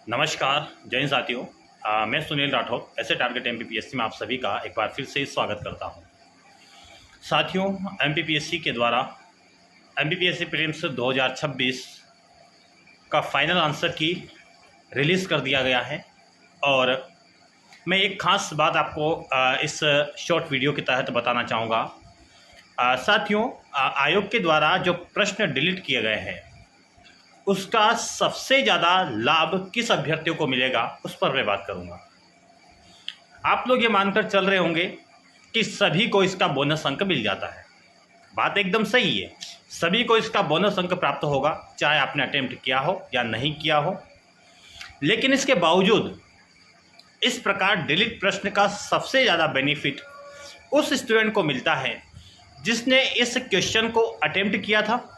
नमस्कार जय हिंद साथियों। मैं सुनील राठौर ऐसे टारगेट एमपीपीएससी में आप सभी का एक बार फिर से स्वागत करता हूं। साथियों, एमपीपीएससी के द्वारा एमपीपीएससी प्रीलिम्स 2026 का फाइनल आंसर की रिलीज़ कर दिया गया है और मैं एक ख़ास बात आपको इस शॉर्ट वीडियो के तहत बताना चाहूँगा। साथियों, आयोग के द्वारा जो प्रश्न डिलीट किए गए हैं उसका सबसे ज़्यादा लाभ किस अभ्यर्थियों को मिलेगा उस पर मैं बात करूंगा। आप लोग ये मानकर चल रहे होंगे कि सभी को इसका बोनस अंक मिल जाता है। बात एकदम सही है, सभी को इसका बोनस अंक प्राप्त होगा, चाहे आपने अटेम्प्ट किया हो या नहीं किया हो। लेकिन इसके बावजूद इस प्रकार डिलीट प्रश्न का सबसे ज़्यादा बेनिफिट उस स्टूडेंट को मिलता है जिसने इस क्वेश्चन को अटेम्प्ट किया था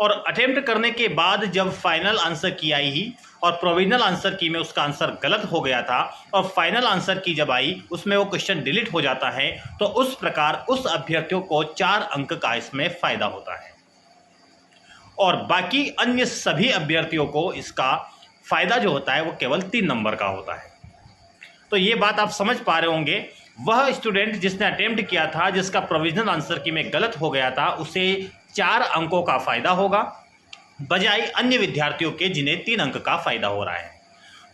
और अटेम्प्ट करने के बाद जब फाइनल आंसर की आई और प्रोविजनल आंसर की में उसका आंसर गलत हो गया था और फाइनल आंसर की जब आई उसमें वो क्वेश्चन डिलीट हो जाता है, तो उस प्रकार उस अभ्यर्थियों को 4 अंक का इसमें फ़ायदा होता है और बाकी अन्य सभी अभ्यर्थियों को इसका फ़ायदा जो होता है वो केवल 3 नंबर का होता है। तो ये बात आप समझ पा रहे होंगे, वह स्टूडेंट जिसने अटेम्प्ट किया था, जिसका प्रोविजनल आंसर की में गलत हो गया था, उसे 4 अंकों का फ़ायदा होगा बजाय अन्य विद्यार्थियों के जिन्हें 3 अंक का फ़ायदा हो रहा है।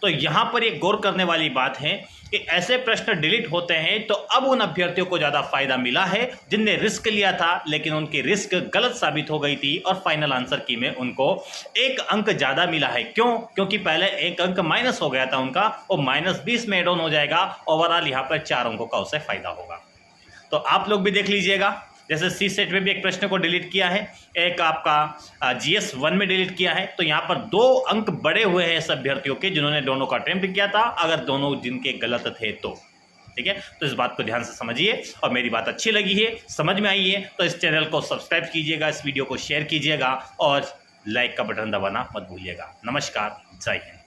तो यहाँ पर एक गौर करने वाली बात है कि ऐसे प्रश्न डिलीट होते हैं तो अब उन अभ्यर्थियों को ज़्यादा फ़ायदा मिला है जिनने रिस्क लिया था, लेकिन उनकी रिस्क गलत साबित हो गई थी और फाइनल आंसर की में उनको 1 अंक ज़्यादा मिला है। क्यों? क्योंकि पहले 1 अंक माइनस हो गया था उनका, और -20 में एड ऑन हो जाएगा। ओवरऑल यहाँ पर 4 अंकों का उसे फ़ायदा होगा। तो आप लोग भी देख लीजिएगा, जैसे सी सेट में भी एक प्रश्न को डिलीट किया है, एक आपका जीएस 1 में डिलीट किया है, तो यहाँ पर 2 अंक बढ़े हुए हैं इस अभ्यर्थियों के जिन्होंने दोनों का अटेम्प्ट किया था, अगर दोनों जिनके गलत थे तो। ठीक है, तो इस बात को ध्यान से समझिए और मेरी बात अच्छी लगी है, समझ में आई है तो इस चैनल को सब्सक्राइब कीजिएगा, इस वीडियो को शेयर कीजिएगा और लाइक का बटन दबाना मत भूलिएगा। नमस्कार, जय हिंद।